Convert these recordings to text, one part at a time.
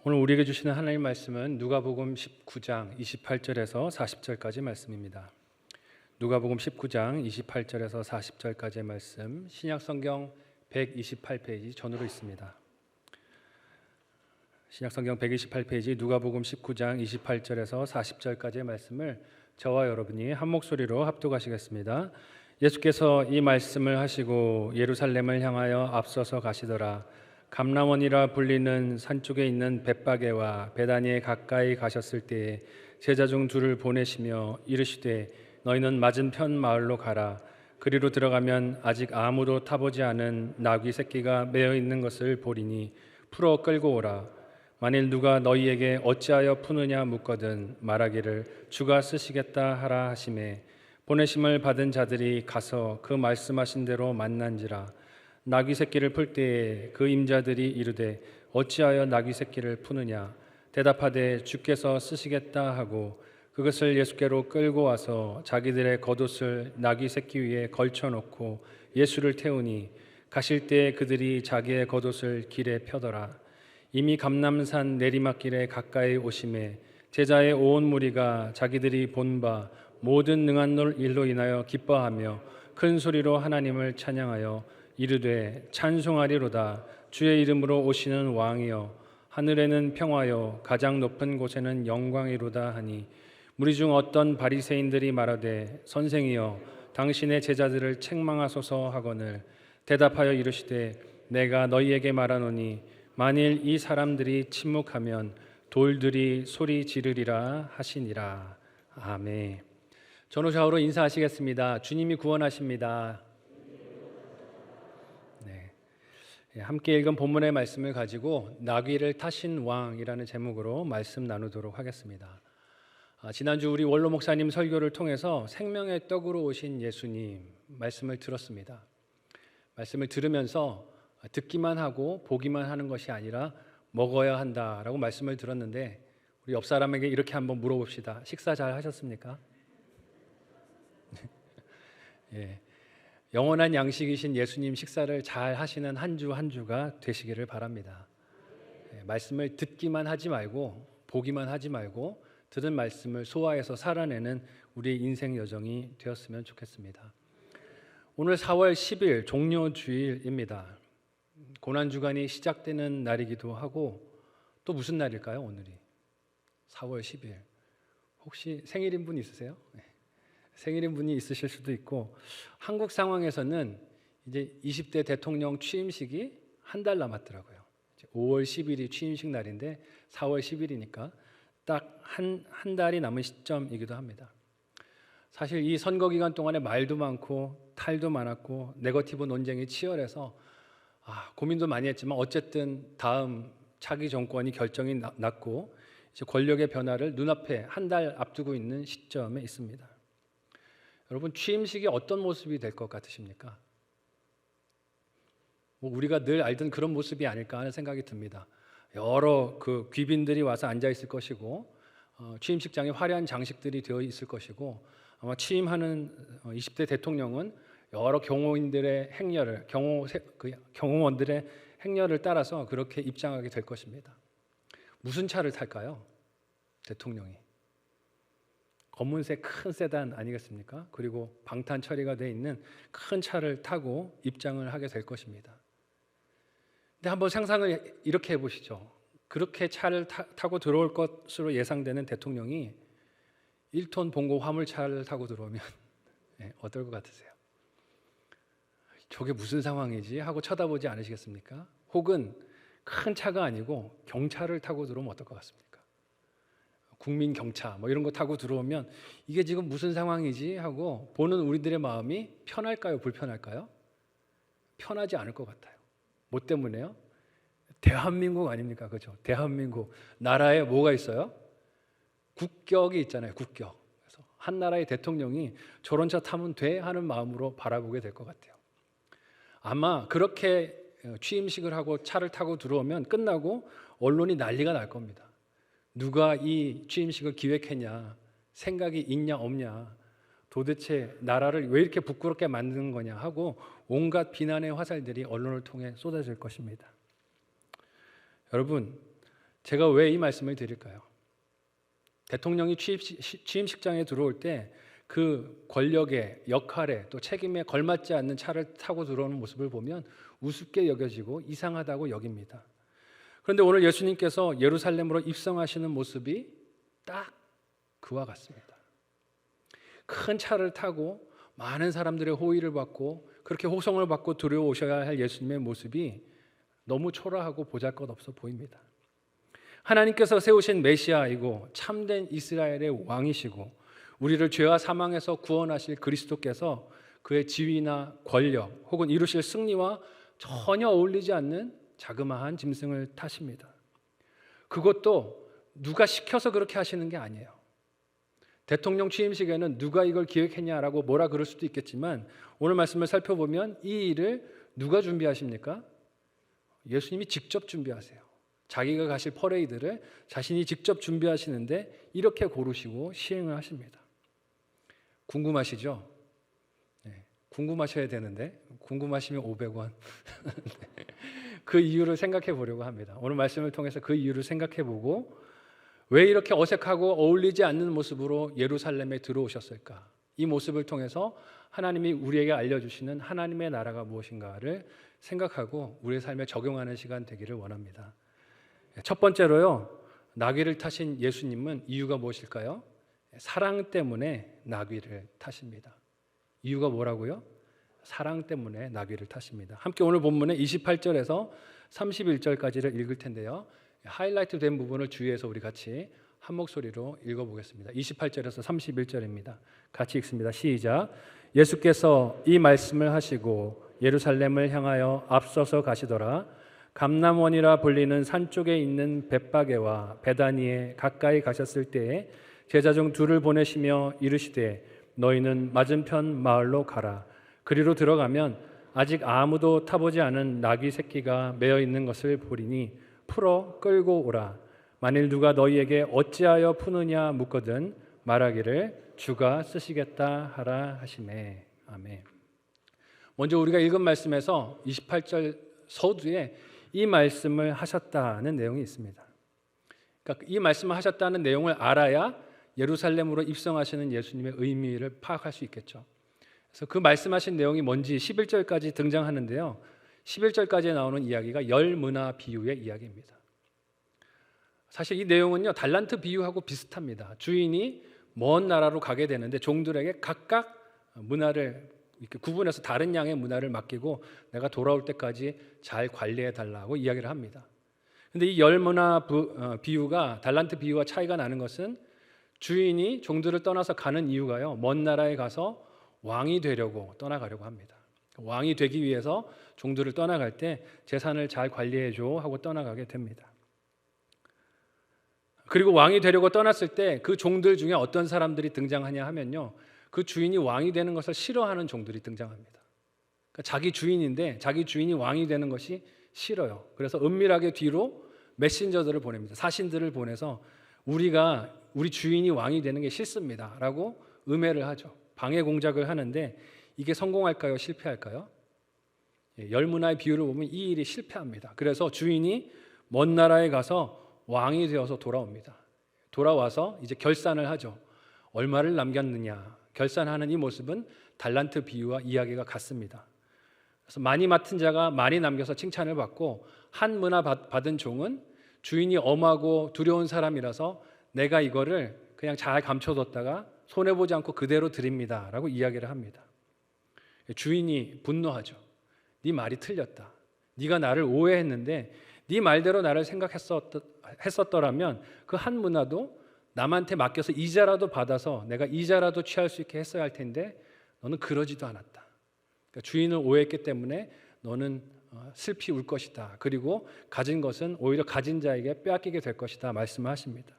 오늘 우리에게 주시는 하나님 말씀은 누가복음 19장 28절에서 40절까지 말씀입니다. 누가복음 19장 28절에서 40절까지의 말씀, 신약성경 128페이지 전으로 있습니다. 신약성경 128페이지 누가복음 19장 28절에서 40절까지의 말씀을 저와 여러분이 한 목소리로 합독하시겠습니다. 예수께서 이 말씀을 하시고 예루살렘을 향하여 앞서서 가시더라. 감람원이라 불리는 산 쪽에 있는 벳바게와 베다니에 가까이 가셨을 때에 제자 중 둘을 보내시며 이르시되 너희는 맞은편 마을로 가라. 그리로 들어가면 아직 아무도 타보지 않은 나귀 새끼가 매어 있는 것을 보리니 풀어 끌고 오라. 만일 누가 너희에게 어찌하여 푸느냐 묻거든 말하기를 주가 쓰시겠다 하라 하시매 보내심을 받은 자들이 가서 그 말씀하신 대로 만난지라. 나귀 새끼를 풀 때에 그 임자들이 이르되 어찌하여 나귀 새끼를 푸느냐 대답하되 주께서 쓰시겠다 하고 그것을 예수께로 끌고 와서 자기들의 겉옷을 나귀 새끼 위에 걸쳐놓고 예수를 태우니 가실 때에 그들이 자기의 겉옷을 길에 펴더라. 이미 감람산 내리막길에 가까이 오심에 제자의 온 무리가 자기들이 본 바 모든 능한 일로 인하여 기뻐하며 큰 소리로 하나님을 찬양하여 이르되 찬송하리로다. 주의 이름으로 오시는 왕이여 하늘에는 평화여 가장 높은 곳에는 영광이로다 하니 무리 중 어떤 바리새인들이 말하되 선생이여 당신의 제자들을 책망하소서 하거늘 대답하여 이르시되 내가 너희에게 말하노니 만일 이 사람들이 침묵하면 돌들이 소리 지르리라 하시니라. 아멘. 전후 좌우로 인사하시겠습니다. 주님이 구원하십니다. 함께 읽은 본문의 말씀을 가지고 나귀를 타신 왕이라는 제목으로 말씀 나누도록 하겠습니다. 지난주 우리 원로 목사님 설교를 통해서 생명의 떡으로 오신 예수님 말씀을 들었습니다. 말씀을 들으면서 듣기만 하고 보기만 하는 것이 아니라 먹어야 한다라고 말씀을 들었는데 우리 옆 사람에게 이렇게 한번 물어봅시다. 식사 잘 하셨습니까? 예. 영원한 양식이신 예수님 식사를 잘 하시는 한 주 한 주가 되시기를 바랍니다. 말씀을 듣기만 하지 말고 보기만 하지 말고 들은 말씀을 소화해서 살아내는 우리의 인생 여정이 되었으면 좋겠습니다. 오늘 4월 10일 종료주일입니다. 고난주간이 시작되는 날이기도 하고 또 무슨 날일까요? 오늘이 4월 10일. 혹시 생일인 분 있으세요? 생일인 분이 있으실 수도 있고 한국 상황에서는 이제 20대 대통령 취임식이 한 달 남았더라고요. 5월 10일이 취임식 날인데 4월 10일이니까 딱 한 달이 남은 시점이기도 합니다. 사실 이 선거 기간 동안에 말도 많고 탈도 많았고 네거티브 논쟁이 치열해서 고민도 많이 했지만 어쨌든 다음 차기 정권이 결정이 났고 이제 권력의 변화를 눈앞에 한 달 앞두고 있는 시점에 있습니다. 여러분 취임식이 어떤 모습이 될 것 같으십니까? 우리가 늘 알던 그런 모습이 아닐까 하는 생각이 듭니다. 여러 그 귀빈들이 와서 앉아 있을 것이고 취임식장에 화려한 장식들이 되어 있을 것이고 아마 취임하는 20대 대통령은 여러 경호인들의 행렬을 경호원들의 행렬을 따라서 그렇게 입장하게 될 것입니다. 무슨 차를 탈까요? 대통령이 검은색 큰 세단 아니겠습니까? 그리고 방탄 처리가 되어 있는 큰 차를 타고 입장을 하게 될 것입니다. 근데 한번 상상을 이렇게 해보시죠. 그렇게 차를 타고 들어올 것으로 예상되는 대통령이 1톤 봉고 화물차를 타고 들어오면 어떨 것 같으세요? 저게 무슨 상황이지? 하고 쳐다보지 않으시겠습니까? 혹은 큰 차가 아니고 경차를 타고 들어오면 어떨 것 같습니까? 국민 경차 이런 거 타고 들어오면 이게 지금 무슨 상황이지 하고 보는 우리들의 마음이 편할까요? 불편할까요? 편하지 않을 것 같아요. 뭐 때문에요? 대한민국 아닙니까? 그죠? 대한민국 나라에 뭐가 있어요? 국격이 있잖아요. 국격. 그래서 한 나라의 대통령이 저런 차 타면 돼 하는 마음으로 바라보게 될 것 같아요. 아마 그렇게 취임식을 하고 차를 타고 들어오면 끝나고 언론이 난리가 날 겁니다. 누가 이 취임식을 기획했냐, 생각이 있냐 없냐, 도대체 나라를 왜 이렇게 부끄럽게 만드는 거냐 하고 온갖 비난의 화살들이 언론을 통해 쏟아질 것입니다. 여러분, 제가 왜 이 말씀을 드릴까요? 대통령이 취임식장에 들어올 때 그 권력의 역할에 또 책임에 걸맞지 않는 차를 타고 들어오는 모습을 보면 우습게 여겨지고 이상하다고 여깁니다. 그런데 오늘 예수님께서 예루살렘으로 입성하시는 모습이 딱 그와 같습니다. 큰 차를 타고 많은 사람들의 호의를 받고 그렇게 호송을 받고 들어오셔야 할 예수님의 모습이 너무 초라하고 보잘것없어 보입니다. 하나님께서 세우신 메시아이고 참된 이스라엘의 왕이시고 우리를 죄와 사망에서 구원하실 그리스도께서 그의 지위나 권력 혹은 이루실 승리와 전혀 어울리지 않는 자그마한 짐승을 타십니다. 그것도 누가 시켜서 그렇게 하시는 게 아니에요. 대통령 취임식에는 누가 이걸 기획했냐라고 뭐라 그럴 수도 있겠지만 오늘 말씀을 살펴보면 이 일을 누가 준비하십니까? 예수님이 직접 준비하세요. 자기가 가실 퍼레이드를 자신이 직접 준비하시는데 이렇게 고르시고 시행을 하십니다. 궁금하시죠? 네, 궁금하셔야 되는데 궁금하시면 500원. 그 이유를 생각해 보려고 합니다. 오늘 말씀을 통해서 그 이유를 생각해 보고 왜 이렇게 어색하고 어울리지 않는 모습으로 예루살렘에 들어오셨을까? 이 모습을 통해서 하나님이 우리에게 알려주시는 하나님의 나라가 무엇인가를 생각하고 우리의 삶에 적용하는 시간 되기를 원합니다. 첫 번째로요, 나귀를 타신 예수님은 이유가 무엇일까요? 사랑 때문에 나귀를 타십니다. 이유가 뭐라고요? 사랑 때문에 나귀를 타십니다. 함께 오늘 본문의 28절에서 31절까지를 읽을 텐데요. 하이라이트 된 부분을 주의해서 우리 같이 한 목소리로 읽어보겠습니다. 28절에서 31절입니다. 같이 읽습니다. 시작. 예수께서 이 말씀을 하시고 예루살렘을 향하여 앞서서 가시더라. 감람원이라 불리는 산 쪽에 있는 벳바게와 베다니에 가까이 가셨을 때에 제자 중 둘을 보내시며 이르시되 너희는 맞은편 마을로 가라. 그리로 들어가면 아직 아무도 타보지 않은 나귀 새끼가 매어 있는 것을 보리니 풀어 끌고 오라. 만일 누가 너희에게 어찌하여 푸느냐 묻거든 말하기를 주가 쓰시겠다 하라 하시매. 아멘. 먼저 우리가 읽은 말씀에서 28절 서두에 이 말씀을 하셨다는 내용이 있습니다. 그러니까 이 말씀을 하셨다는 내용을 알아야 예루살렘으로 입성하시는 예수님의 의미를 파악할 수 있겠죠. 그래서 그 말씀하신 내용이 뭔지 11절까지 등장하는데요. 11절까지 나오는 이야기가 열 문화 비유의 이야기입니다. 사실 이 내용은요, 달란트 비유하고 비슷합니다. 주인이 먼 나라로 가게 되는데 종들에게 각각 문화를 이렇게 구분해서 다른 양의 문화를 맡기고 내가 돌아올 때까지 잘 관리해 달라고 이야기를 합니다. 근데 이 열 문화 비유가 달란트 비유와 차이가 나는 것은 주인이 종들을 떠나서 가는 이유가요, 먼 나라에 가서 왕이 되려고 떠나가려고 합니다. 왕이 되기 위해서 종들을 떠나갈 때 재산을 잘 관리해줘 하고 떠나가게 됩니다. 그리고 왕이 되려고 떠났을 때 그 종들 중에 어떤 사람들이 등장하냐 하면요, 그 주인이 왕이 되는 것을 싫어하는 종들이 등장합니다. 그러니까 자기 주인인데 자기 주인이 왕이 되는 것이 싫어요. 그래서 은밀하게 뒤로 메신저들을 보냅니다. 사신들을 보내서 우리 주인이 왕이 되는 게 싫습니다 라고 음해를 하죠. 방해 공작을 하는데 이게 성공할까요? 실패할까요? 열 문화의 비유를 보면 이 일이 실패합니다. 그래서 주인이 먼 나라에 가서 왕이 되어서 돌아옵니다. 돌아와서 이제 결산을 하죠. 얼마를 남겼느냐 결산하는 이 모습은 달란트 비유와 이야기가 같습니다. 그래서 많이 맡은 자가 많이 남겨서 칭찬을 받고 한 문화 받은 종은 주인이 엄하고 두려운 사람이라서 내가 이거를 그냥 잘 감춰뒀다가 손해보지 않고 그대로 드립니다 라고 이야기를 합니다. 주인이 분노하죠. 네 말이 틀렸다. 네가 나를 오해했는데 네 말대로 나를 생각했었더라면 그 한 문화도 남한테 맡겨서 이자라도 받아서 내가 이자라도 취할 수 있게 했어야 할 텐데 너는 그러지도 않았다. 그러니까 주인을 오해했기 때문에 너는 슬피 울 것이다. 그리고 가진 것은 오히려 가진 자에게 빼앗기게 될 것이다 말씀을 하십니다.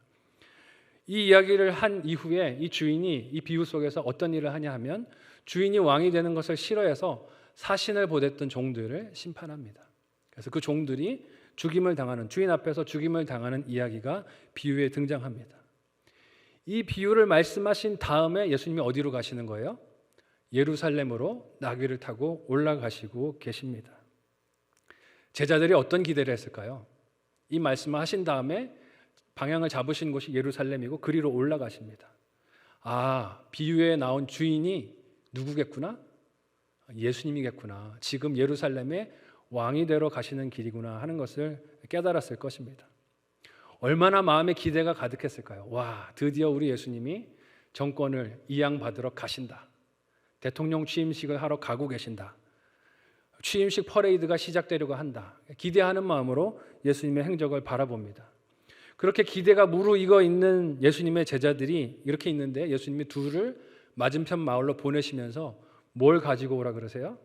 이 이야기를 한 이후에 이 주인이 이 비유 속에서 어떤 일을 하냐 하면 주인이 왕이 되는 것을 싫어해서 사신을 보냈던 종들을 심판합니다. 그래서 그 종들이 죽임을 당하는, 주인 앞에서 죽임을 당하는 이야기가 비유에 등장합니다. 이 비유를 말씀하신 다음에 예수님이 어디로 가시는 거예요? 예루살렘으로 나귀를 타고 올라가시고 계십니다. 제자들이 어떤 기대를 했을까요? 이 말씀을 하신 다음에 방향을 잡으신 곳이 예루살렘이고 그리로 올라가십니다. 아, 비유에 나온 주인이 누구겠구나? 예수님이겠구나. 지금 예루살렘에 왕이 되러 가시는 길이구나 하는 것을 깨달았을 것입니다. 얼마나 마음에 기대가 가득했을까요? 와, 드디어 우리 예수님이 정권을 이양받으러 가신다. 대통령 취임식을 하러 가고 계신다. 취임식 퍼레이드가 시작되려고 한다. 기대하는 마음으로 예수님의 행적을 바라봅니다. 그렇게 기대가 무르익어 있는 예수님의 제자들이 이렇게 있는데 예수님이 둘을 맞은편 마을로 보내시면서 뭘 가지고 오라 그러세요?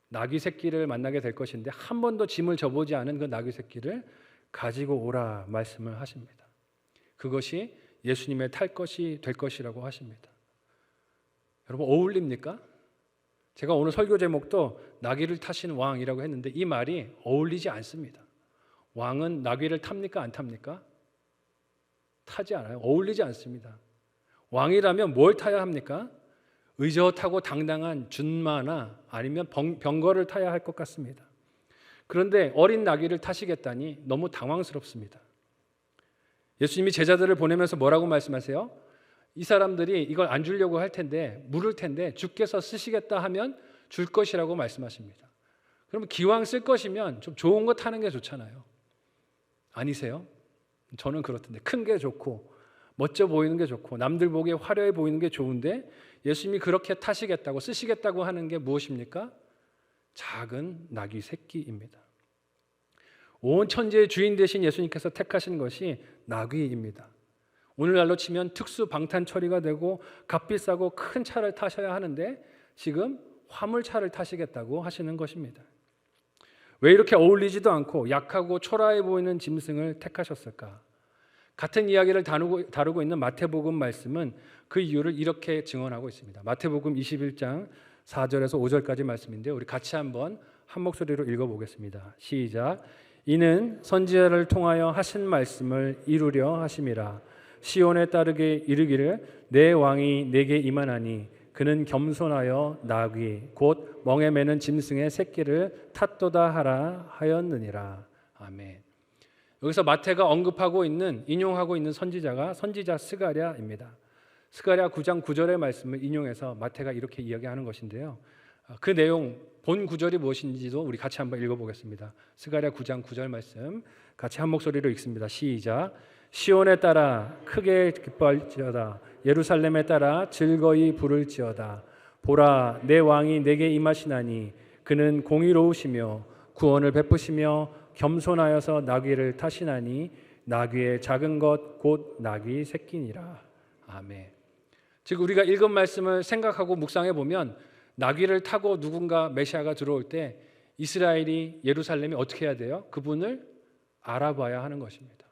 나귀 새끼를 만나게 될 것인데 한 번도 짐을 져보지 않은 그 나귀 새끼를 가지고 오라 말씀을 하십니다. 그것이 예수님의 탈 것이 될 것이라고 하십니다. 여러분, 어울립니까? 제가 오늘 설교 제목도 나귀를 타신 왕이라고 했는데 이 말이 어울리지 않습니다. 왕은 나귀를 탑니까? 안 탑니까? 타지 않아요. 어울리지 않습니다. 왕이라면 뭘 타야 합니까? 의젓하고 당당한 준마나 아니면 병거를 타야 할 것 같습니다. 그런데 어린 나귀를 타시겠다니 너무 당황스럽습니다. 예수님이 제자들을 보내면서 뭐라고 말씀하세요? 이 사람들이 이걸 안 주려고 할 텐데, 물을 텐데 주께서 쓰시겠다 하면 줄 것이라고 말씀하십니다. 그러면 기왕 쓸 것이면 좀 좋은 거 타는 게 좋잖아요. 아니세요? 저는 그렇던데 큰 게 좋고 멋져 보이는 게 좋고 남들 보기에 화려해 보이는 게 좋은데 예수님이 그렇게 타시겠다고 쓰시겠다고 하는 게 무엇입니까? 작은 나귀 새끼입니다. 온 천지의 주인 되신 예수님께서 택하신 것이 나귀입니다. 오늘날로 치면 특수 방탄 처리가 되고 값비싸고 큰 차를 타셔야 하는데 지금 화물차를 타시겠다고 하시는 것입니다. 왜 이렇게 어울리지도 않고 약하고 초라해 보이는 짐승을 택하셨을까? 같은 이야기를 다루고 있는 마태복음 말씀은 그 이유를 이렇게 증언하고 있습니다. 마태복음 21장 4절에서 5절까지 말씀인데요. 우리 같이 한번 한 목소리로 읽어보겠습니다. 시작. 이는 선지자를 통하여 하신 말씀을 이루려 하심이라. 시온에 따르게 이르기를 내 왕이 내게 임하나니 그는 겸손하여 나귀 곧 멍에 매는 짐승의 새끼를 탔도다 하라 하였느니라. 아멘. 여기서 마태가 언급하고 있는 인용하고 있는 선지자가 선지자 스가랴입니다. 스가랴 9장 9절의 말씀을 인용해서 마태가 이렇게 이야기하는 것인데요. 그 내용 본 구절이 무엇인지도 우리 같이 한번 읽어보겠습니다. 스가랴 9장 9절 말씀 같이 한 목소리로 읽습니다. 시작. 시온에 따라 크게 기뻐할지어다. 예루살렘에 따라 즐거이 부를지어다. 보라, 내 왕이 내게 임하시나니 그는 공의로우시며 구원을 베푸시며 겸손하여서 나귀를 타시나니 나귀의 작은 것 곧 나귀 새끼니라. 아멘. 즉 우리가 읽은 말씀을 생각하고 묵상해 보면 나귀를 타고 누군가 메시아가 들어올 때 이스라엘이 예루살렘이 어떻게 해야 돼요? 그분을 알아봐야 하는 것입니다.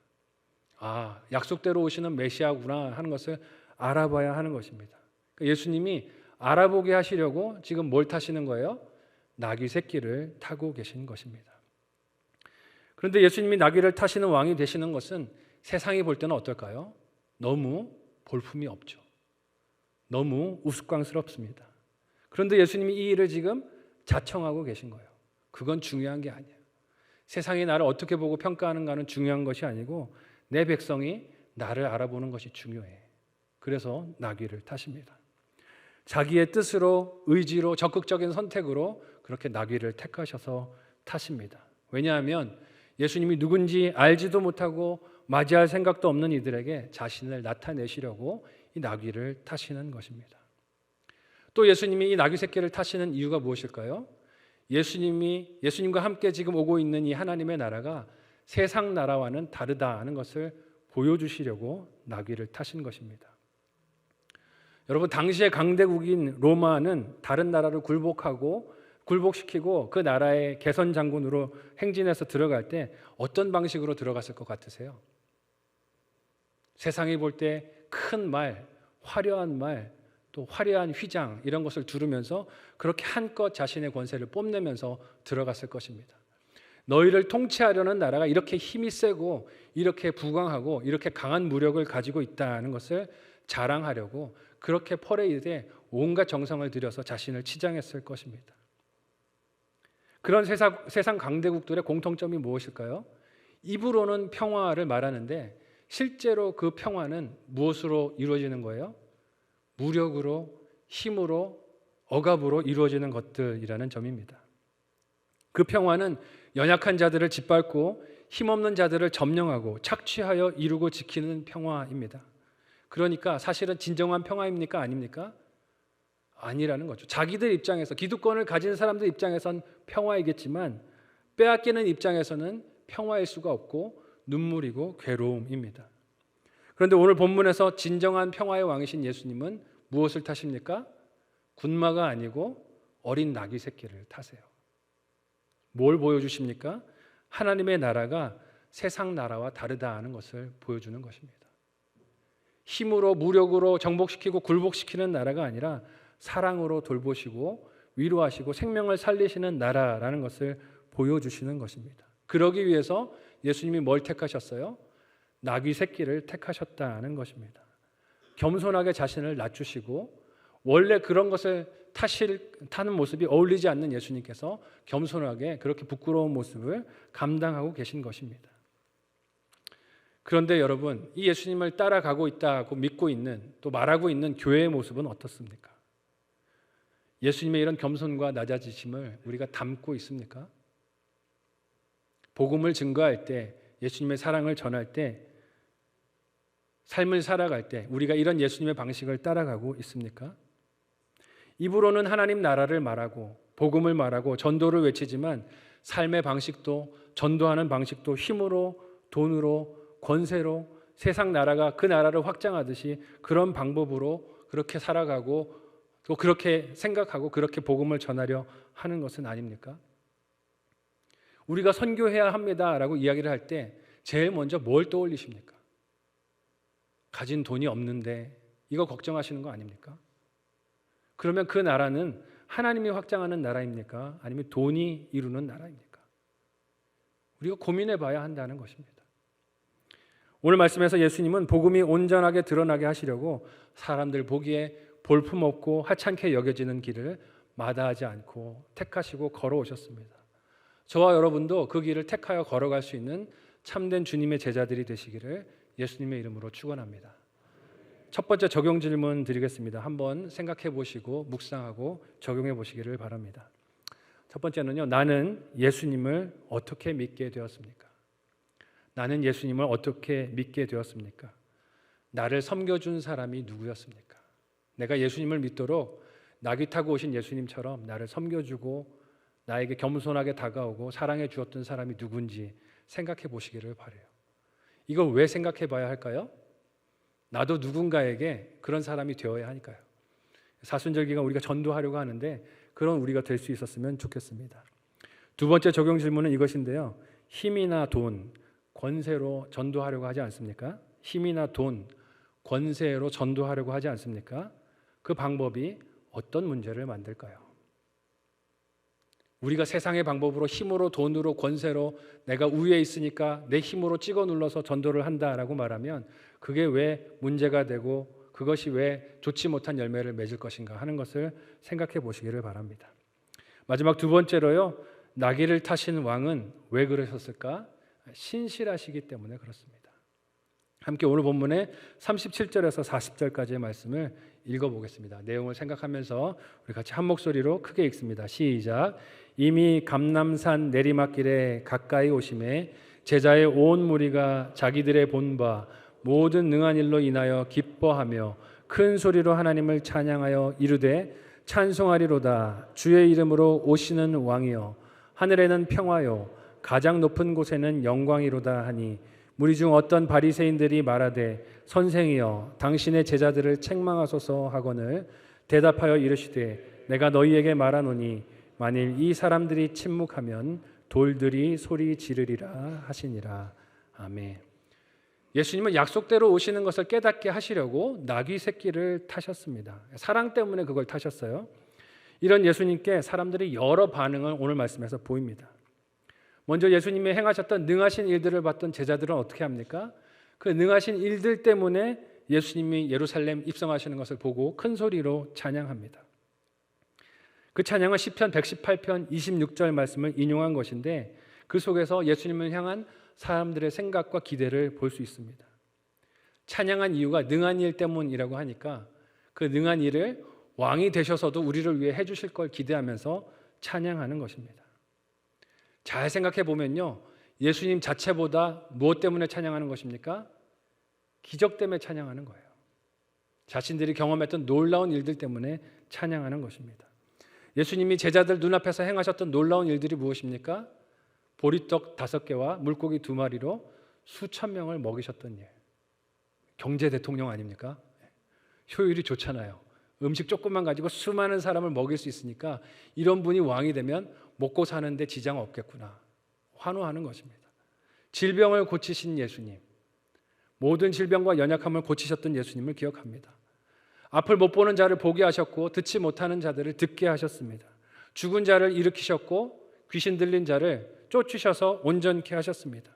아, 약속대로 오시는 메시아구나 하는 것을 알아봐야 하는 것입니다. 예수님이 알아보게 하시려고 지금 뭘 타시는 거예요? 나귀 새끼를 타고 계신 것입니다. 그런데 예수님이 나귀를 타시는 왕이 되시는 것은 세상이 볼 때는 어떨까요? 너무 볼품이 없죠. 너무 우스꽝스럽습니다. 그런데 예수님이 이 일을 지금 자청하고 계신 거예요. 그건 중요한 게 아니에요. 세상이 나를 어떻게 보고 평가하는가는 중요한 것이 아니고 내 백성이 나를 알아보는 것이 중요해. 그래서 나귀를 타십니다. 자기의 뜻으로, 의지로, 적극적인 선택으로 그렇게 나귀를 택하셔서 타십니다. 왜냐하면 예수님이 누군지 알지도 못하고 맞이할 생각도 없는 이들에게 자신을 나타내시려고 이 나귀를 타시는 것입니다. 또 예수님이 이 나귀 새끼를 타시는 이유가 무엇일까요? 예수님과 함께 지금 오고 있는 이 하나님의 나라가 세상 나라와는 다르다 하는 것을 보여주시려고 나귀를 타신 것입니다. 여러분, 당시의 강대국인 로마는 다른 나라를 굴복시키고 그 나라의 개선 장군으로 행진해서 들어갈 때 어떤 방식으로 들어갔을 것 같으세요? 세상이 볼 때 큰 말, 화려한 말, 또 화려한 휘장 이런 것을 두르면서 그렇게 한껏 자신의 권세를 뽐내면서 들어갔을 것입니다. 너희를 통치하려는 나라가 이렇게 힘이 세고 이렇게 부강하고 이렇게 강한 무력을 가지고 있다는 것을 자랑하려고 그렇게 퍼레이드에 온갖 정성을 들여서 자신을 치장했을 것입니다. 그런 세상 강대국들의 공통점이 무엇일까요? 입으로는 평화를 말하는데 실제로 그 평화는 무엇으로 이루어지는 거예요? 무력으로, 힘으로, 억압으로 이루어지는 것들이라는 점입니다. 그 평화는 연약한 자들을 짓밟고 힘없는 자들을 점령하고 착취하여 이루고 지키는 평화입니다. 그러니까 사실은 진정한 평화입니까? 아닙니까? 아니라는 거죠. 자기들 입장에서, 기득권을 가진 사람들 입장에선 평화이겠지만 빼앗기는 입장에서는 평화일 수가 없고 눈물이고 괴로움입니다. 그런데 오늘 본문에서 진정한 평화의 왕이신 예수님은 무엇을 타십니까? 군마가 아니고 어린 나귀 새끼를 타세요. 뭘 보여주십니까? 하나님의 나라가 세상 나라와 다르다 하는 것을 보여주는 것입니다. 힘으로 무력으로 정복시키고 굴복시키는 나라가 아니라 사랑으로 돌보시고 위로하시고 생명을 살리시는 나라라는 것을 보여주시는 것입니다. 그러기 위해서 예수님이 뭘 택하셨어요? 나귀 새끼를 택하셨다는 것입니다. 겸손하게 자신을 낮추시고 원래 그런 것을 타는 모습이 어울리지 않는 예수님께서 겸손하게 그렇게 부끄러운 모습을 감당하고 계신 것입니다. 그런데 여러분, 이 예수님을 따라가고 있다고 믿고 있는, 또 말하고 있는 교회의 모습은 어떻습니까? 예수님의 이런 겸손과 낮아지심을 우리가 담고 있습니까? 복음을 증거할 때, 예수님의 사랑을 전할 때, 삶을 살아갈 때 우리가 이런 예수님의 방식을 따라가고 있습니까? 입으로는 하나님 나라를 말하고 복음을 말하고 전도를 외치지만 삶의 방식도, 전도하는 방식도 힘으로, 돈으로, 권세로 세상 나라가 그 나라를 확장하듯이 그런 방법으로 그렇게 살아가고 또 그렇게 생각하고 그렇게 복음을 전하려 하는 것은 아닙니까? 우리가 선교해야 합니다라고 이야기를 할 때 제일 먼저 뭘 떠올리십니까? 가진 돈이 없는데 이거 걱정하시는 거 아닙니까? 그러면 그 나라는 하나님이 확장하는 나라입니까? 아니면 돈이 이루는 나라입니까? 우리가 고민해 봐야 한다는 것입니다. 오늘 말씀에서 예수님은 복음이 온전하게 드러나게 하시려고 사람들 보기에 볼품없고 하찮게 여겨지는 길을 마다하지 않고 택하시고 걸어오셨습니다. 저와 여러분도 그 길을 택하여 걸어갈 수 있는 참된 주님의 제자들이 되시기를 예수님의 이름으로 축원합니다. 첫 번째 적용 질문 드리겠습니다. 한번 생각해 보시고 묵상하고 적용해 보시기를 바랍니다. 첫 번째는요, 나는 예수님을 어떻게 믿게 되었습니까? 나는 예수님을 어떻게 믿게 되었습니까? 나를 섬겨준 사람이 누구였습니까? 내가 예수님을 믿도록 나귀 타고 오신 예수님처럼 나를 섬겨주고 나에게 겸손하게 다가오고 사랑해 주었던 사람이 누군지 생각해 보시기를 바라요. 이걸 왜 생각해 봐야 할까요? 나도 누군가에게 그런 사람이 되어야 하니까요. 사순절기가 우리가 전도하려고 하는데 그런 우리가 될 수 있었으면 좋겠습니다. 두 번째 적용 질문은 이것인데요. 힘이나 돈, 권세로 전도하려고 하지 않습니까? 힘이나 돈, 권세로 전도하려고 하지 않습니까? 그 방법이 어떤 문제를 만들까요? 우리가 세상의 방법으로 힘으로 돈으로 권세로 내가 우위에 있으니까 내 힘으로 찍어 눌러서 전도를 한다라고 말하면 그게 왜 문제가 되고 그것이 왜 좋지 못한 열매를 맺을 것인가 하는 것을 생각해 보시기를 바랍니다. 마지막 두 번째로요. 나귀를 타신 왕은 왜 그러셨을까? 신실하시기 때문에 그렇습니다. 함께 오늘 본문의 37절에서 40절까지의 말씀을 읽어보겠습니다. 내용을 생각하면서 우리 같이 한 목소리로 크게 읽습니다. 시작. 이미 감람산 내리막길에 가까이 오심에 제자의 온 무리가 자기들의 본바 모든 능한 일로 인하여 기뻐하며 큰 소리로 하나님을 찬양하여 이르되 찬송하리로다. 주의 이름으로 오시는 왕이여 하늘에는 평화요 가장 높은 곳에는 영광이로다 하니 무리 중 어떤 바리새인들이 말하되 선생이여 당신의 제자들을 책망하소서 하거늘 대답하여 이르시되 내가 너희에게 말하노니 만일 이 사람들이 침묵하면 돌들이 소리 지르리라 하시니라. 아멘. 예수님은 약속대로 오시는 것을 깨닫게 하시려고 나귀 새끼를 타셨습니다. 사랑 때문에 그걸 타셨어요. 이런 예수님께 사람들이 여러 반응을 오늘 말씀에서 보입니다. 먼저 예수님이 행하셨던 능하신 일들을 봤던 제자들은 어떻게 합니까? 그 능하신 일들 때문에 예수님이 예루살렘 입성하시는 것을 보고 큰 소리로 찬양합니다. 그 찬양은 시편 118편 26절 말씀을 인용한 것인데 그 속에서 예수님을 향한 사람들의 생각과 기대를 볼 수 있습니다. 찬양한 이유가 능한 일 때문이라고 하니까 그 능한 일을 왕이 되셔서도 우리를 위해 해주실 걸 기대하면서 찬양하는 것입니다. 잘 생각해 보면요, 예수님 자체보다 무엇 때문에 찬양하는 것입니까? 기적 때문에 찬양하는 거예요. 자신들이 경험했던 놀라운 일들 때문에 찬양하는 것입니다. 예수님이 제자들 눈앞에서 행하셨던 놀라운 일들이 무엇입니까? 보리떡 5개와 물고기 2마리로 수천 명을 먹이셨던 일. 경제 대통령 아닙니까? 효율이 좋잖아요. 음식 조금만 가지고 수많은 사람을 먹일 수 있으니까 이런 분이 왕이 되면 먹고 사는데 지장 없겠구나 환호하는 것입니다. 질병을 고치신 예수님, 모든 질병과 연약함을 고치셨던 예수님을 기억합니다. 앞을 못 보는 자를 보게 하셨고 듣지 못하는 자들을 듣게 하셨습니다. 죽은 자를 일으키셨고 귀신 들린 자를 쫓으셔서 온전케 하셨습니다.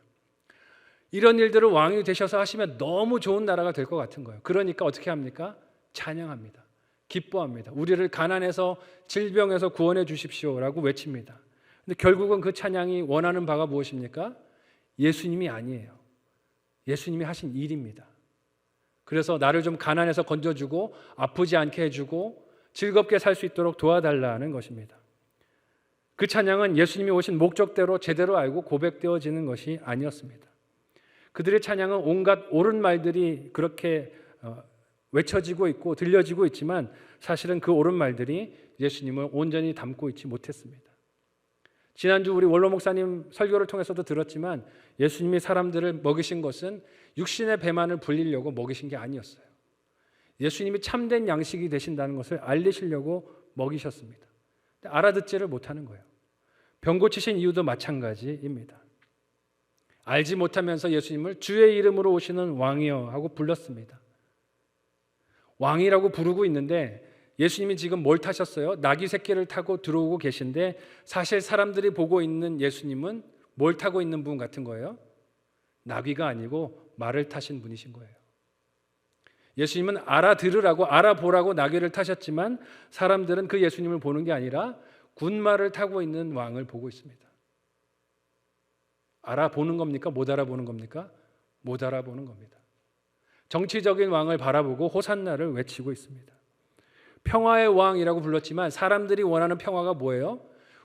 이런 일들을 왕이 되셔서 하시면 너무 좋은 나라가 될 것 같은 거예요. 그러니까 어떻게 합니까? 찬양합니다. 기뻐합니다. 우리를 가난에서 질병에서 구원해 주십시오라고 외칩니다. 근데 결국은 그 찬양이 원하는 바가 무엇입니까? 예수님이 아니에요. 예수님이 하신 일입니다. 그래서 나를 좀 가난에서 건져주고 아프지 않게 해주고 즐겁게 살 수 있도록 도와달라는 것입니다. 그 찬양은 예수님이 오신 목적대로 제대로 알고 고백되어지는 것이 아니었습니다. 그들의 찬양은 온갖 옳은 말들이 그렇게 외쳐지고 있고 들려지고 있지만 사실은 그 옳은 말들이 예수님을 온전히 담고 있지 못했습니다. 지난주 우리 원로 목사님 설교를 통해서도 들었지만 예수님이 사람들을 먹이신 것은 육신의 배만을 불리려고 먹이신 게 아니었어요. 예수님이 참된 양식이 되신다는 것을 알리시려고 먹이셨습니다. 알아듣지를 못하는 거예요. 병 고치신 이유도 마찬가지입니다. 알지 못하면서 예수님을 주의 이름으로 오시는 왕이여 하고 불렀습니다. 왕이라고 부르고 있는데 예수님이 지금 뭘 타셨어요? 나귀 새끼를 타고 들어오고 계신데 사실 사람들이 보고 있는 예수님은 뭘 타고 있는 분 같은 거예요? 나귀가 아니고 말을 타신 분이신 거예요. 예수님은 알아들으라고 알아보라고 나귀를 타셨지만 사람들은 그 예수님을 보는 게 아니라 군말을 타고 있는 왕을 보고 있습니다. 알아보는 겁니까? 못 알아보는 겁니까? 못 알아보는 겁니다. 정치적인 왕을 바라보고 호산나를 외치고 있습니다. 평화의 왕이라고 불렀지만 사람들이 원하는 평화가 뭐예요?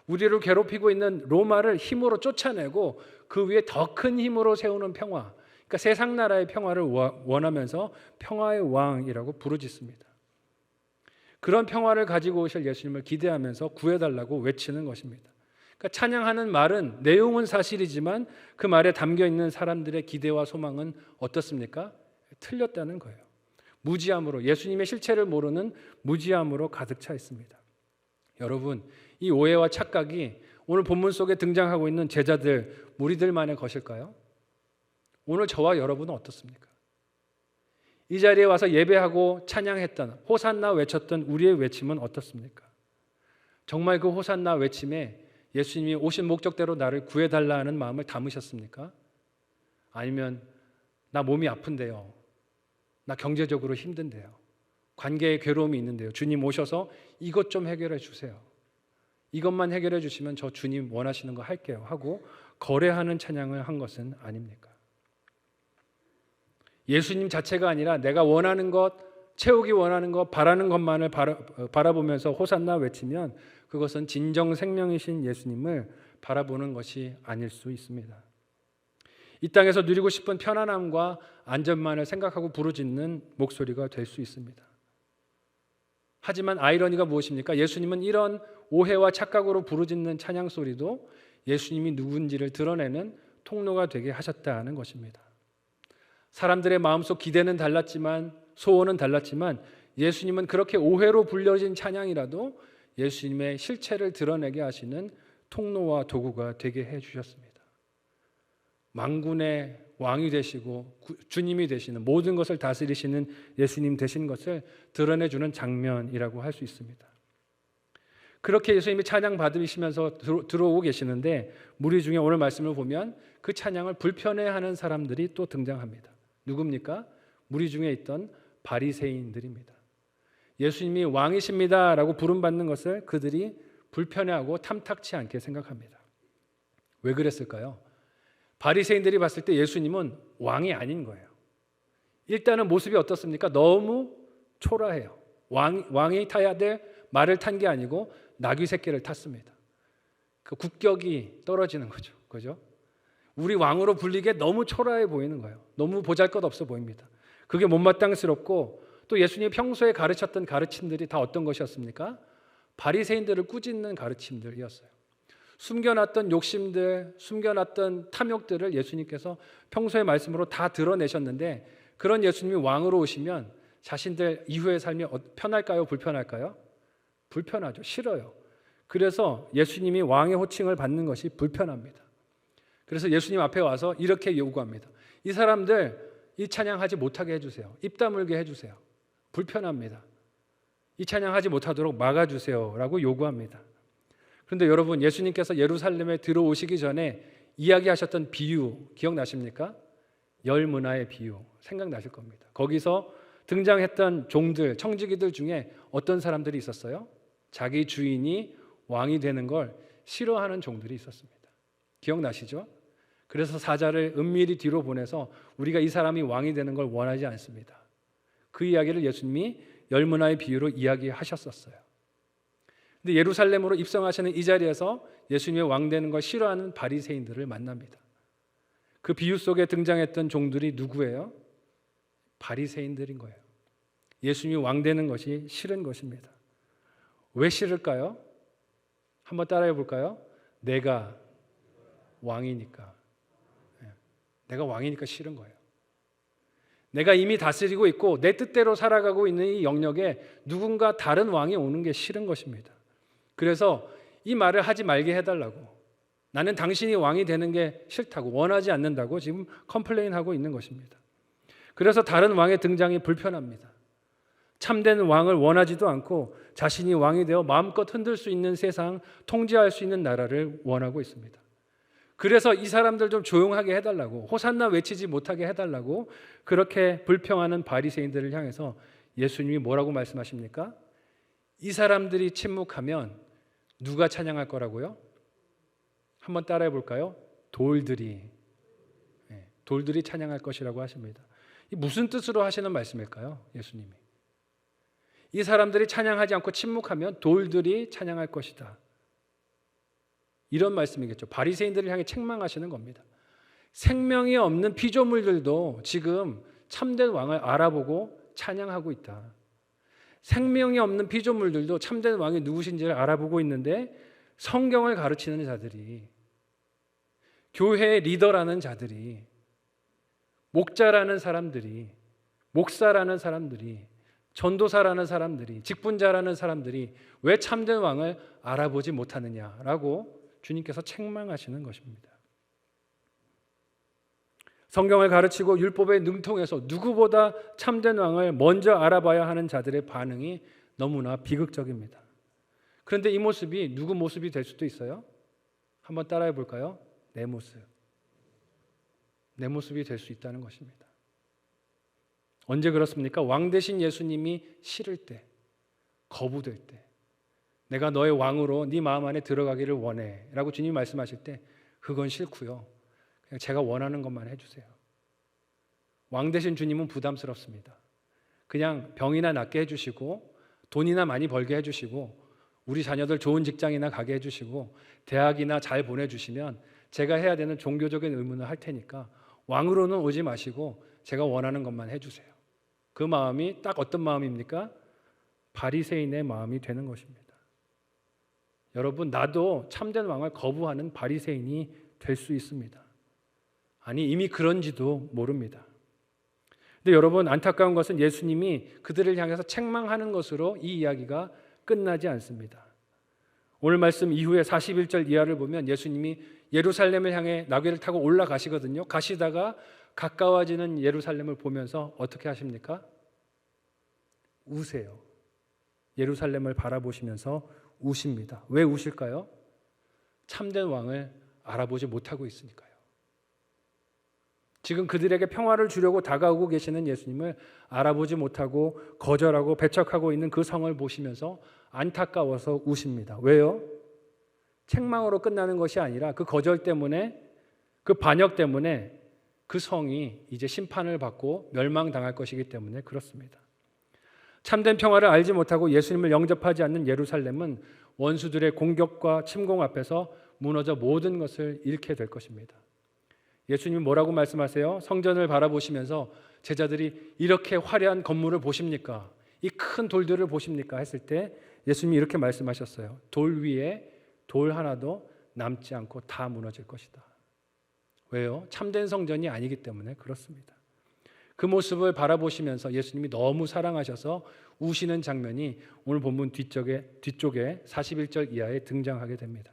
우리를 괴롭히고 있는 로마를 힘으로 쫓아내고 그 위에 더 큰 힘으로 세우는 평화, 그러니까 세상 나라의 평화를 원하면서 평화의 왕이라고 부르짖습니다. 그런 평화를 가지고 오실 예수님을 기대하면서 구해달라고 외치는 것입니다. 그러니까 찬양하는 말은 내용은 사실이지만 그 말에 담겨있는 사람들의 기대와 소망은 어떻습니까? 틀렸다는 거예요. 무지함으로, 예수님의 실체를 모르는 무지함으로 가득 차 있습니다. 여러분, 이 오해와 착각이 오늘 본문 속에 등장하고 있는 제자들, 무리들만의 것일까요? 오늘 저와 여러분은 어떻습니까? 이 자리에 와서 예배하고 찬양했던, 호산나 외쳤던 우리의 외침은 어떻습니까? 정말 그 호산나 외침에 예수님이 오신 목적대로 나를 구해달라 하는 마음을 담으셨습니까? 아니면 나 몸이 아픈데요, 나 경제적으로 힘든데요, 관계에 괴로움이 있는데요, 주님 오셔서 이것 좀 해결해 주세요, 이것만 해결해 주시면 저 주님 원하시는 거 할게요 하고 거래하는 찬양을 한 것은 아닙니까? 예수님 자체가 아니라 내가 원하는 것, 채우기 원하는 것, 바라는 것만을 바라보면서 호산나 외치면 그것은 진정 생명이신 예수님을 바라보는 것이 아닐 수 있습니다. 이 땅에서 누리고 싶은 편안함과 안전만을 생각하고 부르짖는 목소리가 될 수 있습니다. 하지만 아이러니가 무엇입니까? 예수님은 이런 오해와 착각으로 부르짖는 찬양 소리도 예수님이 누군지를 드러내는 통로가 되게 하셨다는 것입니다. 사람들의 마음속 기대는 달랐지만, 소원은 달랐지만 예수님은 그렇게 오해로 불려진 찬양이라도 예수님의 실체를 드러내게 하시는 통로와 도구가 되게 해주셨습니다. 만군의 왕이 되시고 주님이 되시는, 모든 것을 다스리시는 예수님 되신 것을 드러내주는 장면이라고 할 수 있습니다. 그렇게 예수님이 찬양 받으시면서 들어오고 계시는데 무리 중에 오늘 말씀을 보면 그 찬양을 불편해하는 사람들이 또 등장합니다. 누굽니까? 무리 중에 있던 바리새인들입니다. 예수님이 왕이십니다 라고 부름받는 것을 그들이 불편해하고 탐탁치 않게 생각합니다. 왜 그랬을까요? 바리새인들이 봤을 때 예수님은 왕이 아닌 거예요. 일단은 모습이 어떻습니까? 너무 초라해요. 왕이 타야 될 말을 탄 게 아니고 나귀 새끼를 탔습니다. 그 국격이 떨어지는 거죠. 그죠? 우리 왕으로 불리기에 너무 초라해 보이는 거예요. 너무 보잘것없어 보입니다. 그게 못마땅스럽고 또 예수님이 평소에 가르쳤던 가르침들이 다 어떤 것이었습니까? 바리새인들을 꾸짖는 가르침들이었어요. 숨겨놨던 욕심들, 숨겨놨던 탐욕들을 예수님께서 평소의 말씀으로 다 드러내셨는데 그런 예수님이 왕으로 오시면 자신들 이후의 삶이 편할까요? 불편할까요? 불편하죠. 싫어요. 그래서 예수님이 왕의 호칭을 받는 것이 불편합니다. 그래서 예수님 앞에 와서 이렇게 요구합니다. 이 사람들 이 찬양하지 못하게 해주세요. 입 다물게 해주세요. 불편합니다. 이 찬양하지 못하도록 막아주세요 라고 요구합니다. 그런데 여러분, 예수님께서 예루살렘에 들어오시기 전에 이야기하셨던 비유 기억나십니까? 열 문화의 비유 생각나실 겁니다. 거기서 등장했던 종들, 청지기들 중에 어떤 사람들이 있었어요? 자기 주인이 왕이 되는 걸 싫어하는 종들이 있었습니다. 기억나시죠? 그래서 사자를 은밀히 뒤로 보내서 우리가 이 사람이 왕이 되는 걸 원하지 않습니다. 그 이야기를 예수님이 열 문화의 비유로 이야기하셨었어요. 근데 예루살렘으로 입성하시는 이 자리에서 예수님의 왕 되는 걸 싫어하는 바리새인들을 만납니다. 그 비유 속에 등장했던 종들이 누구예요? 바리새인들인 거예요. 예수님이 왕 되는 것이 싫은 것입니다. 왜 싫을까요? 한번 따라해 볼까요? 내가 왕이니까. 내가 왕이니까 싫은 거예요. 내가 이미 다스리고 있고 내 뜻대로 살아가고 있는 이 영역에 누군가 다른 왕이 오는 게 싫은 것입니다. 그래서 이 말을 하지 말게 해달라고, 나는 당신이 왕이 되는 게 싫다고, 원하지 않는다고 지금 컴플레인하고 있는 것입니다. 그래서 다른 왕의 등장이 불편합니다. 참된 왕을 원하지도 않고 자신이 왕이 되어 마음껏 흔들 수 있는 세상, 통제할 수 있는 나라를 원하고 있습니다. 그래서 이 사람들 좀 조용하게 해달라고, 호산나 외치지 못하게 해달라고 그렇게 불평하는 바리새인들을 향해서 예수님이 뭐라고 말씀하십니까? 이 사람들이 침묵하면 누가 찬양할 거라고요? 한번 따라해 볼까요? 돌들이 찬양할 것이라고 하십니다. 이 무슨 뜻으로 하시는 말씀일까요? 예수님이 이 사람들이 찬양하지 않고 침묵하면 돌들이 찬양할 것이다, 이런 말씀이겠죠. 바리새인들을 향해 책망하시는 겁니다. 생명이 없는 피조물들도 지금 참된 왕을 알아보고 찬양하고 있다. 생명이 없는 피조물들도 참된 왕이 누구신지를 알아보고 있는데 성경을 가르치는 자들이, 교회의 리더라는 자들이, 목자라는 사람들이, 목사라는 사람들이, 전도사라는 사람들이, 직분자라는 사람들이 왜 참된 왕을 알아보지 못하느냐라고 주님께서 책망하시는 것입니다. 성경을 가르치고 율법에 능통해서 누구보다 참된 왕을 먼저 알아봐야 하는 자들의 반응이 너무나 비극적입니다. 그런데 이 모습이 누구 모습이 될 수도 있어요? 한번 따라해 볼까요? 내 모습. 내 모습이 될 수 있다는 것입니다. 언제 그렇습니까? 왕 대신 예수님이 싫을 때, 거부될 때, 내가 너의 왕으로 네 마음 안에 들어가기를 원해 라고 주님이 말씀하실 때 그건 싫고요, 그냥 제가 원하는 것만 해주세요. 왕 대신 주님은 부담스럽습니다. 그냥 병이나 낫게 해주시고 돈이나 많이 벌게 해주시고 우리 자녀들 좋은 직장이나 가게 해주시고 대학이나 잘 보내주시면 제가 해야 되는 종교적인 의무는 할 테니까 왕으로는 오지 마시고 제가 원하는 것만 해주세요. 그 마음이 딱 어떤 마음입니까? 바리새인의 마음이 되는 것입니다. 여러분, 나도 참된 왕을 거부하는 바리새인이 될 수 있습니다. 아니, 이미 그런지도 모릅니다. 근데 여러분, 안타까운 것은 예수님이 그들을 향해서 책망하는 것으로 이 이야기가 끝나지 않습니다. 오늘 말씀 이후에 41절 이하를 보면 예수님이 예루살렘을 향해 나귀를 타고 올라가시거든요. 가시다가 가까워지는 예루살렘을 보면서 어떻게 하십니까? 우세요. 예루살렘을 바라보시면서 우십니다. 왜 우실까요? 참된 왕을 알아보지 못하고 있으니까요. 지금 그들에게 평화를 주려고 다가오고 계시는 예수님을 알아보지 못하고 거절하고 배척하고 있는 그 성을 보시면서 안타까워서 우십니다. 왜요? 책망으로 끝나는 것이 아니라 그 거절 때문에, 그 반역 때문에 그 성이 이제 심판을 받고 멸망당할 것이기 때문에 그렇습니다. 참된 평화를 알지 못하고 예수님을 영접하지 않는 예루살렘은 원수들의 공격과 침공 앞에서 무너져 모든 것을 잃게 될 것입니다. 예수님이 뭐라고 말씀하세요? 성전을 바라보시면서 제자들이 이렇게 화려한 건물을 보십니까? 이 큰 돌들을 보십니까? 했을 때 예수님이 이렇게 말씀하셨어요. 돌 위에 돌 하나도 남지 않고 다 무너질 것이다. 왜요? 참된 성전이 아니기 때문에 그렇습니다. 그 모습을 바라보시면서 예수님이 너무 사랑하셔서 우시는 장면이 오늘 본문 뒤쪽에 41절 이하에 등장하게 됩니다.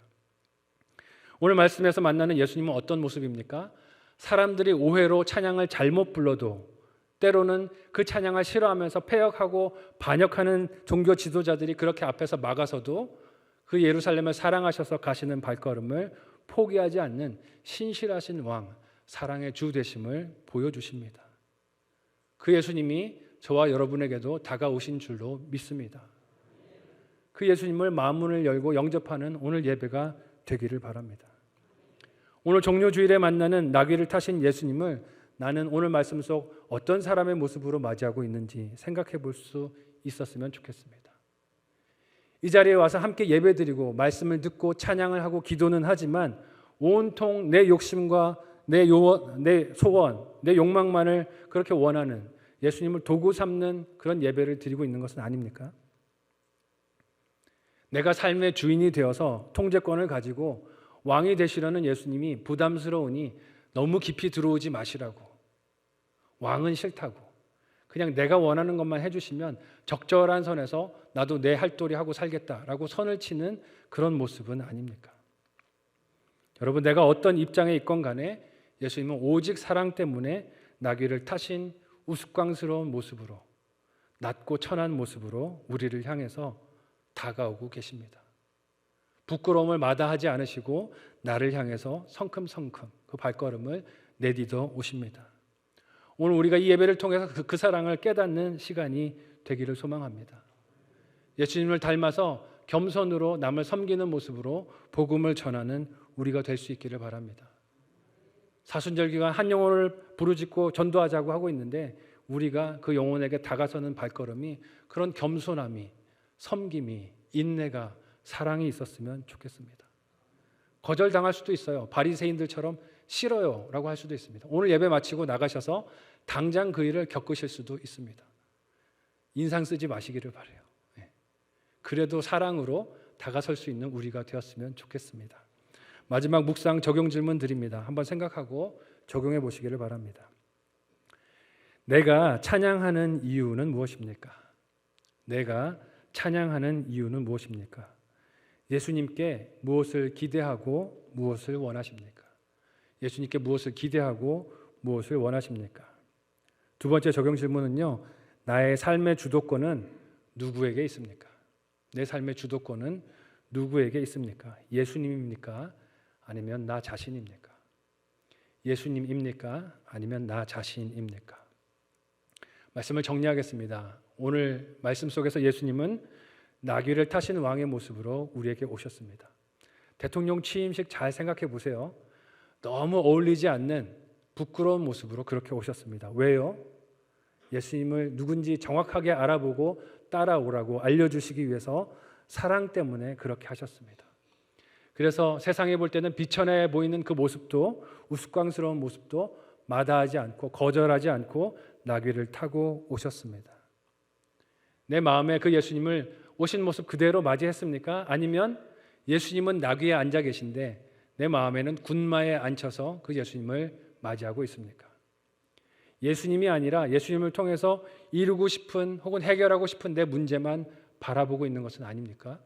오늘 말씀에서 만나는 예수님은 어떤 모습입니까? 사람들이 오해로 찬양을 잘못 불러도 때로는 그 찬양을 싫어하면서 패역하고 반역하는 종교 지도자들이 그렇게 앞에서 막아서도 그 예루살렘을 사랑하셔서 가시는 발걸음을 포기하지 않는 신실하신 왕, 사랑의 주 되심을 보여주십니다. 그 예수님이 저와 여러분에게도 다가오신 줄로 믿습니다. 그 예수님을 마음문을 열고 영접하는 오늘 예배가 되기를 바랍니다. 오늘 종료주일에 만나는 나귀를 타신 예수님을 나는 오늘 말씀 속 어떤 사람의 모습으로 맞이하고 있는지 생각해 볼 수 있었으면 좋겠습니다. 이 자리에 와서 함께 예배드리고 말씀을 듣고 찬양을 하고 기도는 하지만 온통 내 욕심과 내 소원, 내 욕망만을 그렇게 원하는 예수님을 도구 삼는 그런 예배를 드리고 있는 것은 아닙니까? 내가 삶의 주인이 되어서 통제권을 가지고 왕이 되시려는 예수님이 부담스러우니 너무 깊이 들어오지 마시라고. 왕은 싫다고. 그냥 내가 원하는 것만 해주시면 적절한 선에서 나도 내 할도리 하고 살겠다라고 선을 치는 그런 모습은 아닙니까? 여러분, 내가 어떤 입장에 있건 간에 예수님은 오직 사랑 때문에 나귀를 타신 우스꽝스러운 모습으로, 낮고 천한 모습으로 우리를 향해서 다가오고 계십니다. 부끄러움을 마다하지 않으시고 나를 향해서 성큼성큼 그 발걸음을 내디뎌 오십니다. 오늘 우리가 이 예배를 통해서 그 사랑을 깨닫는 시간이 되기를 소망합니다. 예수님을 닮아서 겸손으로 남을 섬기는 모습으로 복음을 전하는 우리가 될 수 있기를 바랍니다. 사순절 기간 한 영혼을 부르짖고 전도하자고 하고 있는데 우리가 그 영혼에게 다가서는 발걸음이 그런 겸손함이, 섬김이, 인내가, 사랑이 있었으면 좋겠습니다. 거절당할 수도 있어요. 바리새인들처럼 싫어요 라고 할 수도 있습니다. 오늘 예배 마치고 나가셔서 당장 그 일을 겪으실 수도 있습니다. 인상 쓰지 마시기를 바라요. 그래도 사랑으로 다가설 수 있는 우리가 되었으면 좋겠습니다. 마지막 묵상 적용 질문 드립니다. 한번 생각하고 적용해 보시기를 바랍니다. 내가 찬양하는 이유는 무엇입니까? 내가 찬양하는 이유는 무엇입니까? 예수님께 무엇을 기대하고 무엇을 원하십니까? 예수님께 무엇을 기대하고 무엇을 원하십니까? 두 번째 적용 질문은요. 나의 삶의 주도권은 누구에게 있습니까? 내 삶의 주도권은 누구에게 있습니까? 예수님입니까? 아니면 나 자신입니까? 예수님입니까? 아니면 나 자신입니까? 말씀을 정리하겠습니다. 오늘 말씀 속에서 예수님은 나귀를 타신 왕의 모습으로 우리에게 오셨습니다. 대통령 취임식 잘 생각해 보세요. 너무 어울리지 않는 부끄러운 모습으로 그렇게 오셨습니다. 왜요? 예수님을 누군지 정확하게 알아보고 따라오라고 알려주시기 위해서 사랑 때문에 그렇게 하셨습니다. 그래서 세상에 볼 때는 비천해 보이는 그 모습도, 우스꽝스러운 모습도 마다하지 않고 거절하지 않고 나귀를 타고 오셨습니다. 내 마음에 그 예수님을 오신 모습 그대로 맞이했습니까? 아니면 예수님은 나귀에 앉아 계신데 내 마음에는 군마에 앉혀서 그 예수님을 맞이하고 있습니까? 예수님이 아니라 예수님을 통해서 이루고 싶은 혹은 해결하고 싶은 내 문제만 바라보고 있는 것은 아닙니까?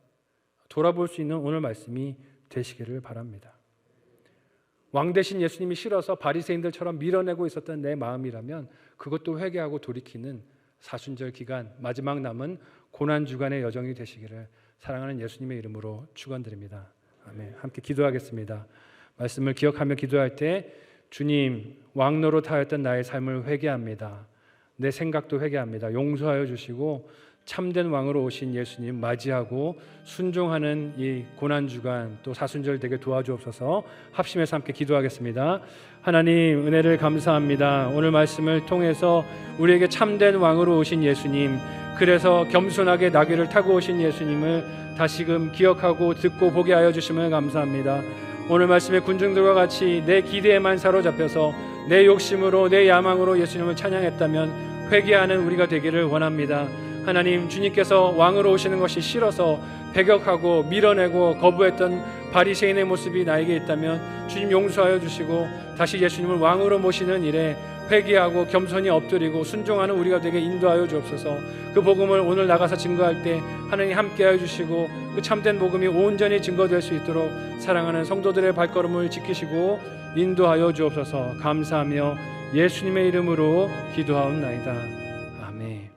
돌아볼 수 있는 오늘 말씀이 되시기를 바랍니다. 왕 대신 예수님이 싫어서 바리새인들처럼 밀어내고 있었던 내 마음이라면 그것도 회개하고 돌이키는 사순절 기간, 마지막 남은 고난주간의 여정이 되시기를 사랑하는 예수님의 이름으로 축원드립니다. 아멘. 함께 기도하겠습니다. 말씀을 기억하며 기도할 때 주님, 왕 노릇하였던 나의 삶을 회개합니다. 내 생각도 회개합니다. 용서하여 주시고 참된 왕으로 오신 예수님 맞이하고 순종하는 이 고난주간 또 사순절 되게 도와주옵소서. 합심해서 함께 기도하겠습니다. 하나님 은혜를 감사합니다. 오늘 말씀을 통해서 우리에게 참된 왕으로 오신 예수님, 그래서 겸손하게 나귀를 타고 오신 예수님을 다시금 기억하고 듣고 보게 하여 주심을 감사합니다. 오늘 말씀의 군중들과 같이 내 기대에만 사로잡혀서 내 욕심으로 내 야망으로 예수님을 찬양했다면 회개하는 우리가 되기를 원합니다. 하나님, 주님께서 왕으로 오시는 것이 싫어서 배격하고 밀어내고 거부했던 바리새인의 모습이 나에게 있다면 주님 용서하여 주시고 다시 예수님을 왕으로 모시는 일에 회개하고 겸손히 엎드리고 순종하는 우리가 되게 인도하여 주옵소서. 그 복음을 오늘 나가서 증거할 때 하나님 함께하여 주시고 그 참된 복음이 온전히 증거될 수 있도록 사랑하는 성도들의 발걸음을 지키시고 인도하여 주옵소서. 감사하며 예수님의 이름으로 기도하옵나이다. 아멘.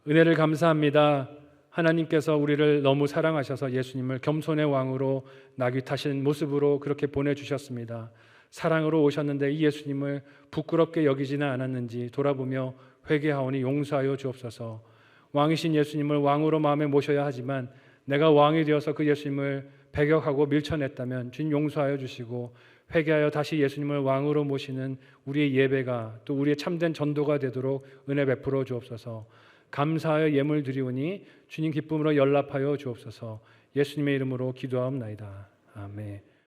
은혜를 감사합니다. 하나님께서 우리를 너무 사랑하셔서 예수님을 겸손의 왕으로 나귀 타신 모습으로 그렇게 보내주셨습니다. 사랑으로 오셨는데 이 예수님을 부끄럽게 여기지는 않았는지 돌아보며 회개하오니 용서하여 주옵소서. 왕이신 예수님을 왕으로 마음에 모셔야 하지만 내가 왕이 되어서 그 예수님을 배격하고 밀쳐냈다면 주님 용서하여 주시고 회개하여 다시 예수님을 왕으로 모시는 우리의 예배가 또 우리의 참된 전도가 되도록 은혜 베풀어 주옵소서. 감사하여 예물 드리오니 주님 기쁨으로 연락하여 주옵소서. 예수님의 이름으로 기도하옵나이다. 아멘.